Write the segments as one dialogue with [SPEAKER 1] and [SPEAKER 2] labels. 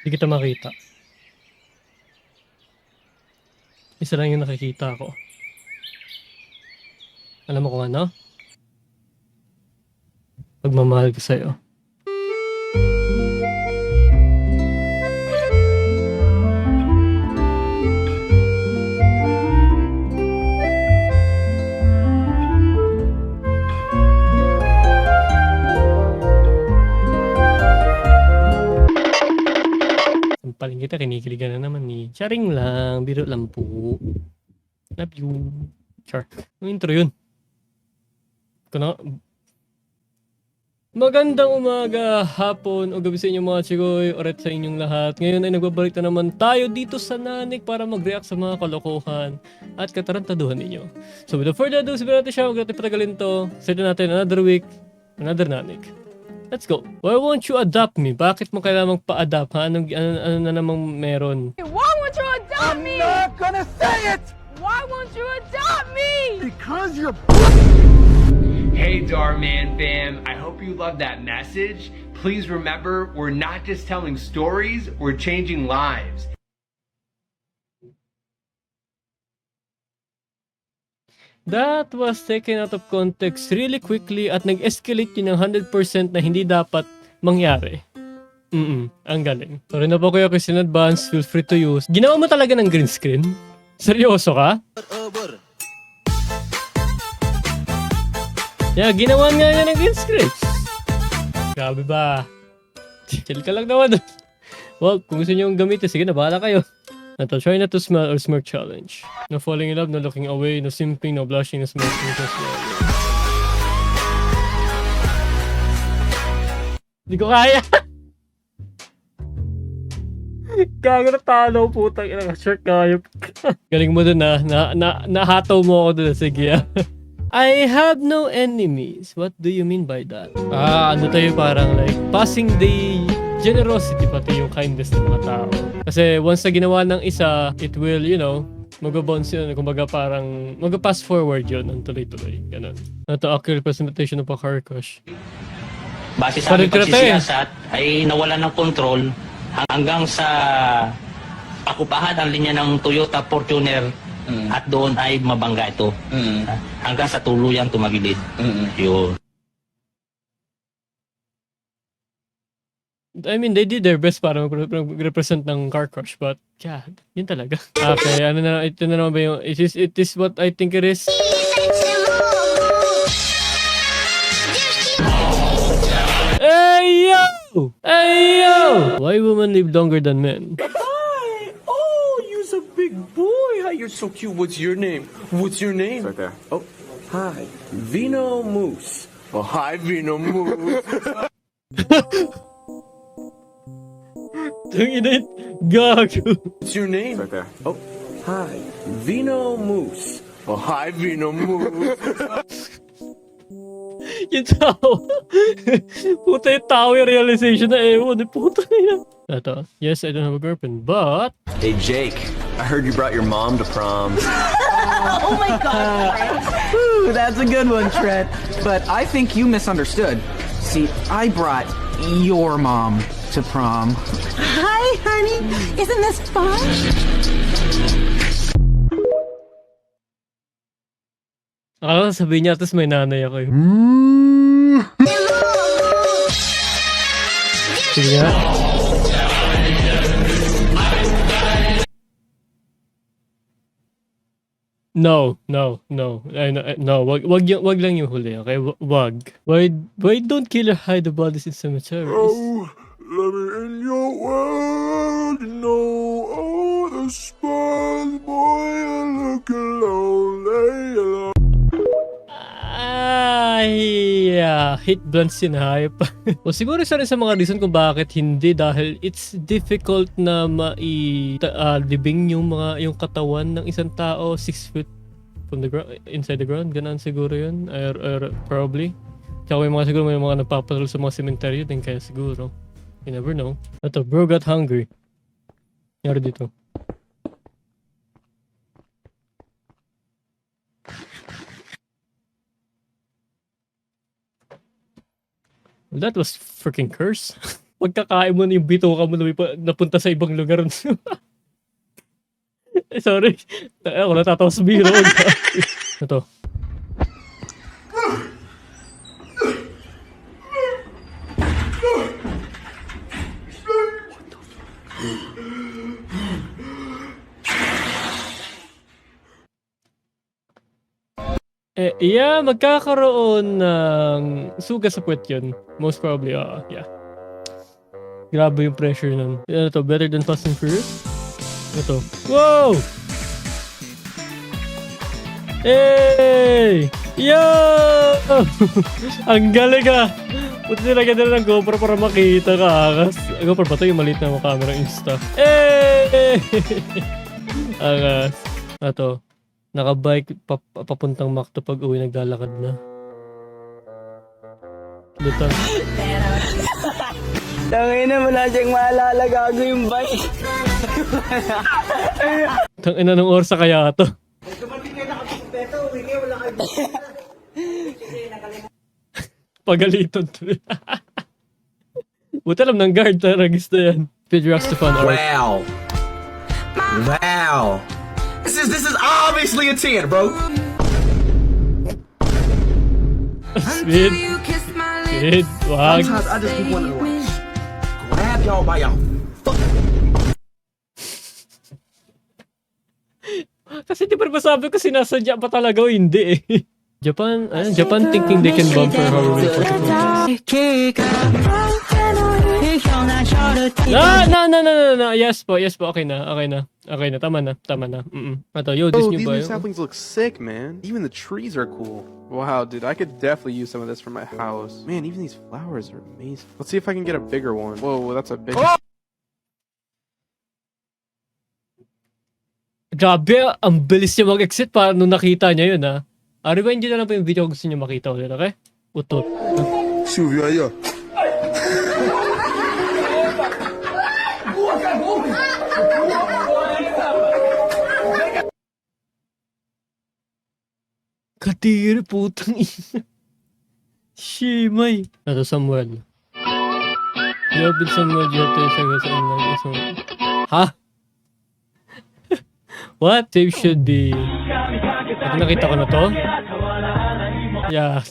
[SPEAKER 1] Hindi kita makita. Isa lang yung nakikita ko. Alam mo kung ano? Pagmamahal ko sa'yo. Sampalin kita, kinikiligan na naman ni. Charing lang, biro lang po. Love you. Char. Ang intro yun. Magandang umaga, hapon, o gabi sa inyong mga chikoy, oret sa inyong lahat. Ngayon ay nagbabalik na naman tayo dito sa Nanik para mag-react sa mga kalokohan at katarantaduhan ninyo. So without further ado, sabihin natin siya, huwag natin patagalin to. Set natin another week, another Nanik. Let's go. Why won't you adopt me? Bakit mo kailangang pa-adopt? Ha? Ano na namang meron?
[SPEAKER 2] Why won't you adopt me?
[SPEAKER 3] I'm not gonna say it!
[SPEAKER 2] Why won't you adopt me?
[SPEAKER 3] Because you're
[SPEAKER 4] Hey Darman fam, I hope you love that message. Please remember, we're not just telling stories, we're changing lives.
[SPEAKER 1] That was taken out of context really quickly at nag-escalate yun ng 100% na hindi dapat mangyari. Ang galing. Sorry na po kuya kasi in advance, feel free to use. Ginawa mo talaga ng green screen? Seryoso ka? Yeah, ginawa nga niya ng green screen. Grabe ba? Chill ka lang naman. Well, kung gusto nyo yung gamitin, sige na, bahala kayo. Ito, try not to smell or smirk challenge. No falling in love, no looking away, no simping, no blushing, no smirking, no smiling. Hindi ko kaya. Gago na talo, putang ina. Sure, kaya. Galing mo dun nahataw mo ako dun. Sige ah. I have no enemies. What do you mean by that? Ano tayo parang like passing the generosity pati yung kindness ng mga tao. Kasi once na ginawa ng isa, it will, you know, mag-bounce yun. Kumbaga parang mag-pass forward yun ng tuloy-tuloy. Ganun. Ito, accurate presentation ng car crush.
[SPEAKER 5] Base sa aming pagsisiyasat ay nawalan ng kontrol hanggang sa pakupahan ang linya ng Toyota Fortuner at doon ay mabangga ito. Hanggang sa tuluyang tumagilid. Yun.
[SPEAKER 1] I mean, they did their best para mag-represent ng car crush, but yeah, yun talaga. Okay, ano na, ito na naman ba yung, it is what I think it is. Hey yo! Hey yo! Why women live longer than men?
[SPEAKER 6] Hi! Oh, you're a big boy. Hi, you're so cute. What's your name? What's your name?
[SPEAKER 3] right there.
[SPEAKER 6] Oh, hi. Vino Moose. Oh, hi, Vino Moose.
[SPEAKER 1] Tangina, gago.
[SPEAKER 6] What's your name?
[SPEAKER 3] Right there.
[SPEAKER 6] Oh, hi. Vino Moose. Oh, hi, Vino Moose.
[SPEAKER 1] Yung tao. Puta yung tao yung realization na ewan. Puta na. Ito, yes, I don't have a girlfriend, but...
[SPEAKER 7] Hey Jake, I heard you brought your mom to prom.
[SPEAKER 8] Oh my god, Ooh, that's a good one, Trent. But I think you misunderstood. See, I brought your mom to prom.
[SPEAKER 9] Hi, honey. Isn't this fun?
[SPEAKER 1] Akala ko sabihin niya, tapos may nanay ako eh. Sige nga. No. Wag lang yung huli, okay? Wag. Why don't killer hide the bodies in cemeteries?
[SPEAKER 3] Oh, let me in your world. You know all the spoils, boy. You're looking lonely.
[SPEAKER 1] Yeah, hit blunts yun, hype. O siguro isa rin sa mga reason kung bakit hindi dahil it's difficult na libing yung katawan ng isang tao 6 feet from the ground, inside the ground. Ganun siguro yun, or probably. Tsaka may mga nagpapatrol sa mga cemetery din kaya siguro. You never know. Ito, bro got hungry. Nangyari dito. That was freaking curse. Pagkakain mo na yung bituka mo napunta sa ibang lugar. Sorry. Ako natatawa sa biro. Ito. Yeah, magkakaroon ng suga sa puwet yun. Most probably, yeah. Grabe yung pressure nun. Ano to? Better than Fast and Furious? Ito. Wow! Hey! Yo! Ang galing ah! Buti nilagyan nila ng GoPro para makita ka. GoPro ba ito? Yung maliit na camera Insta. Hey! Angas. Ito. Nakabike papuntang Macdo pag uwi naglalakad na. Lutang.
[SPEAKER 8] Tangin na, wala siyang maalala, gago yung bike.
[SPEAKER 1] Tangina ng orsa kaya ito. Pagalitan to. Buti alam ng guard na regista yan. Speed rocks to fun art.
[SPEAKER 6] Wow. Wow. This is obviously a 10, bro.
[SPEAKER 1] Speed. Speed. Wag.
[SPEAKER 6] Sometimes I just be one of the ones. Grab y'all by y'all.
[SPEAKER 1] Kasi di ba masabi ko sinasadya pa talaga o hindi eh. Japan thinking they can bomb for Halloween 44. No. Yes po. Okay na. Tama na. Ato, yo, this new bio.
[SPEAKER 3] saplings look sick, man. Even the trees are cool. Wow, dude, I could definitely use some of this for my house. Man, even these flowers are amazing. Let's see if I can get a bigger one. Whoa, that's a big one.
[SPEAKER 1] Grabe, ang bilis niya mag-exit para nung nakita niya yun ha. Rewind nyo na lang po yung video kung gusto niyo makita ulit, okay? Utot.
[SPEAKER 3] Sylvia, yeah.
[SPEAKER 1] Katiri, putang ina. Shimay. Ito, Samuel. You have been Samuel, you have to say sa online. Ha? What? Save should be... Ito, nakita ko na to? Yeah,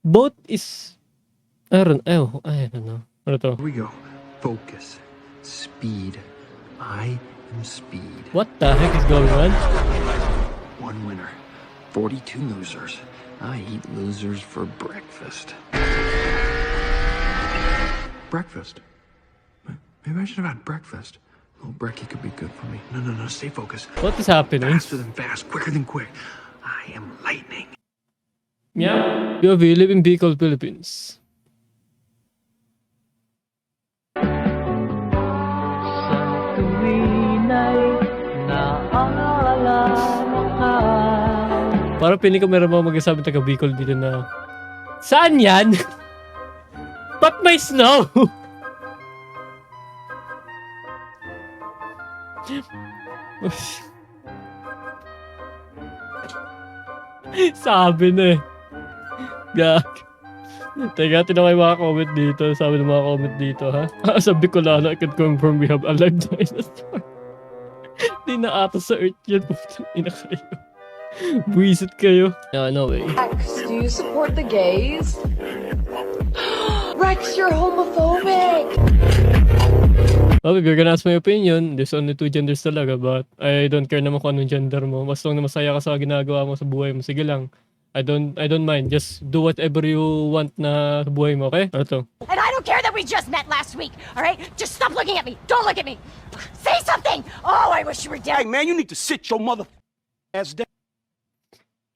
[SPEAKER 1] both is... I don't know. Ano to?
[SPEAKER 6] Here we go. Focus. Speed. I am speed.
[SPEAKER 1] What the heck is going on?
[SPEAKER 6] One winner. 42 losers. I eat losers for breakfast. Breakfast? Maybe I should have had breakfast. Oh, brekkie could be good for me. No, stay focused.
[SPEAKER 1] What is happening?
[SPEAKER 6] Faster than fast, quicker than quick. I am lightning.
[SPEAKER 1] Yeah. You live in Bicol, Philippines. Parang piling ko meron mga magsasabi taga Bicol dito na, saan yan? Ba't may snow? Sabi na eh. Gag. Teka, tinaway mga comment dito. Sabi ng mga comment dito, ha? Sabi ko lang, I can confirm we have a live dinosaur. Di na ata sa earth yan. Putang ina kayo. Buisit kayo. No way.
[SPEAKER 2] Rex, do you support the gays? Rex, you're homophobic!
[SPEAKER 1] Well, if you're gonna ask my opinion, there's only two genders talaga, but I don't care naman kung anong gender mo. Mas long na masaya ka sa ginagawa mo sa buhay mo, sige lang. I don't mind. Just do whatever you want na sa buhay mo, okay? Ano to?
[SPEAKER 2] And I don't care that we just met last week, alright? Just stop looking at me! Don't look at me! Say something! Oh, I wish you were dead!
[SPEAKER 6] Hey, man, you need to sit your mother ass down.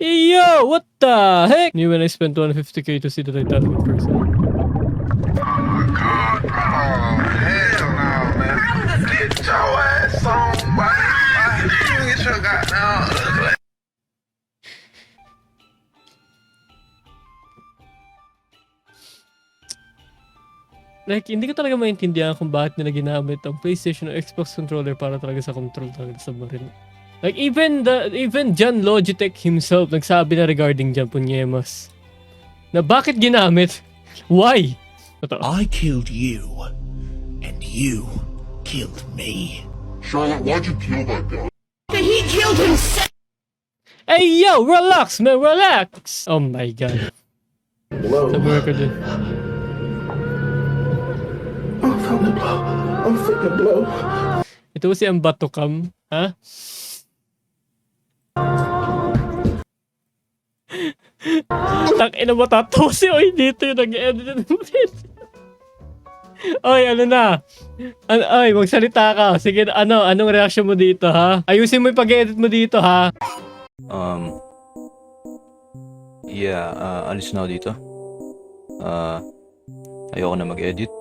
[SPEAKER 1] Yo, what the heck? Knew when I spent 250k to see the Titanic in person. Like, hindi ko talaga maintindihan kung bakit nila ginamit ang PlayStation o Xbox controller para talaga sa control talaga sa submarine. Like, even John Logitech himself nagsabi na regarding dyan, punyemas. Na bakit ginamit? Why? Ito.
[SPEAKER 3] I killed you, and you killed me. Charlotte, why'd you kill that guy?
[SPEAKER 1] Hey yo, relax man, relax! Oh my god. Sabi ko dun.
[SPEAKER 3] I found the blow. I'm freaking blow.
[SPEAKER 1] Ito si Ambatukam, ha? Tangina mo, tatawa si Oy dito yung nag-edit. Oy, ano na? Oy, magsalita ka. Sige, anong reaction mo dito, ha? Ayusin mo yung pag-edit mo dito, ha?
[SPEAKER 10] Alis na ako dito. Ayoko na mag-edit.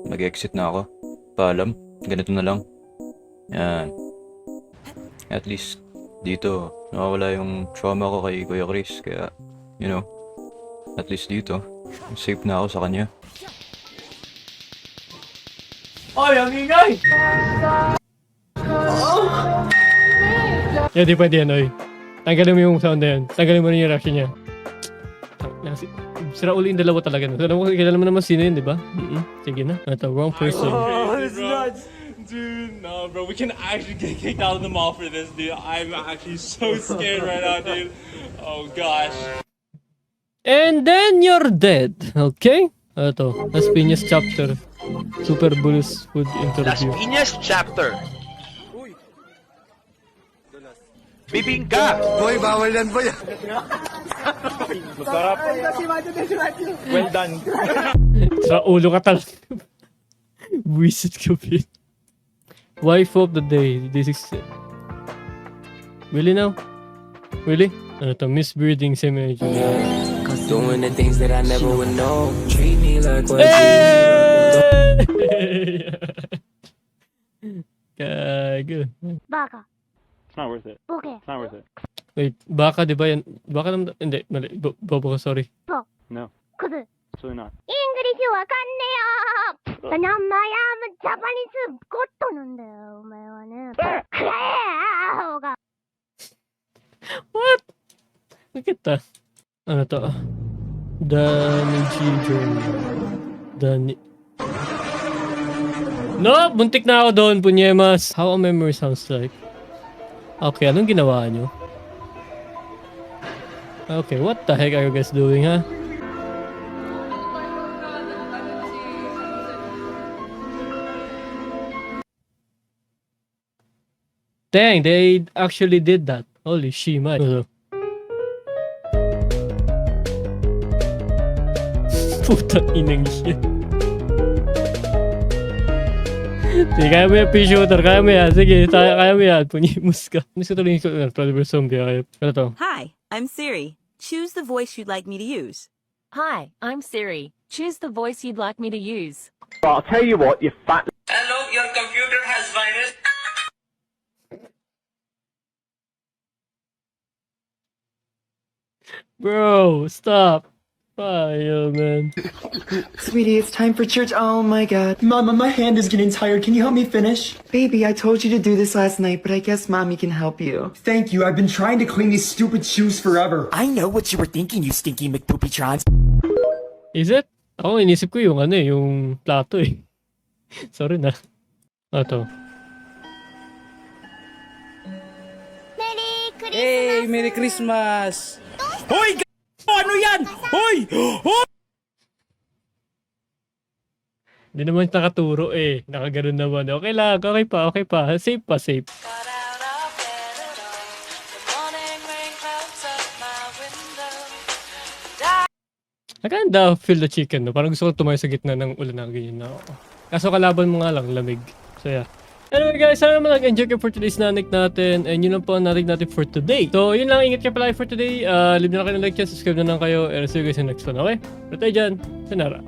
[SPEAKER 10] Mag-exit na ako. Paalam, ganito na lang. Yan. At least, dito, nawawala yung trauma ko kay Kuya Chris. Kaya, you know, at least dito, safe na ako sa kanya.
[SPEAKER 1] Oy, ang ingay! Di pwede yan, Oy. Tanggalin mo yung sound na yan. Tanggalin mo rin yung reaction niya. Sira uli yung dalawa talaga. Kilala mo naman sino yun, di ba? Sige na. Ito, wrong person.
[SPEAKER 11] Oh, it's nuts. Dude, no, bro. We can actually get kicked out of the mall for this, dude. I'm actually so scared right now, dude. Oh, gosh.
[SPEAKER 1] And then you're dead. Okay? Ito, Las Piñas chapter. Super Bulls food interview.
[SPEAKER 12] Las Piñas chapter. Uy. Bibingka.
[SPEAKER 3] Boy, bawal yan, boy.
[SPEAKER 12] Masarap. Well done.
[SPEAKER 1] Sa ulo ka talaga. Buisit ka, Pin. Wife of the day. This is it. Really now? Really? Ano to? Misbreeding semen.
[SPEAKER 13] Doing the things that I never would know. Treat me like what
[SPEAKER 1] Gago.
[SPEAKER 2] Baka.
[SPEAKER 11] It's not worth it.
[SPEAKER 2] Okay.
[SPEAKER 11] It's not worth it.
[SPEAKER 1] Wait, baka di ba yan? Baka naman, hindi, mali. Bobo ka, sorry.
[SPEAKER 11] No.
[SPEAKER 2] Kuzu.
[SPEAKER 11] It's really not.
[SPEAKER 2] English わかんねえよ。名前はジャパニーズゴッドなんだよ。お前はね。くれーアホが。
[SPEAKER 1] What? Look at that. Ano to? Danichi Journal. No! Buntik na ako doon, punyemas. How a memory sounds like. Okay, anong ginawa nyo? Okay, what the heck are you guys doing, ha? Dang, they actually did that. Holy shit, man. Putang inang yan. Sige, kaya mo yan, P-shooter. Kaya mo yan. Sige, kaya mo yan. Punyimus ka. Gusto tuloy yung Predator Zombie. Ano to?
[SPEAKER 14] Hi, I'm Siri. Choose the voice you'd like me to use.
[SPEAKER 15] Hi, I'm Siri. Choose the voice you'd like me to use.
[SPEAKER 12] I'll tell you what, you fat...
[SPEAKER 5] Hello, your computer has virus.
[SPEAKER 1] Bro, stop. Fire, man.
[SPEAKER 8] Sweetie, it's time for church. Oh my god.
[SPEAKER 16] Mama, my hand is getting tired. Can you help me finish?
[SPEAKER 8] Baby, I told you to do this last night, but I guess mommy can help you.
[SPEAKER 16] Thank you. I've been trying to clean these stupid shoes forever.
[SPEAKER 17] I know what you were thinking, you stinky McPoopytrons.
[SPEAKER 1] Is it? Ako, inisip ko yung yung plato eh. Sorry na. Ito.
[SPEAKER 18] Hey, Merry Christmas! Hoy! Ano yan? Hoy! Hoy!
[SPEAKER 1] Hindi naman nakaturo eh. Nakaganon naman. Okay lang. Okay pa. Okay pa. Safe pa. Safe. I kinda feel the chicken, no? Parang gusto ko tumayo sa gitna ng ulan na ganyan na. Kaso kalaban mo nga lang, lamig. So yeah. Anyway guys, sana naman nag-enjoy kayo for today's nanik natin. And yun lang po ang nanik natin for today. So yun lang, ingat kayo pala for today. Leave na lang kayo ng like, subscribe na lang kayo. And see you guys in the next one, okay? Pero tayo dyan, Sanara.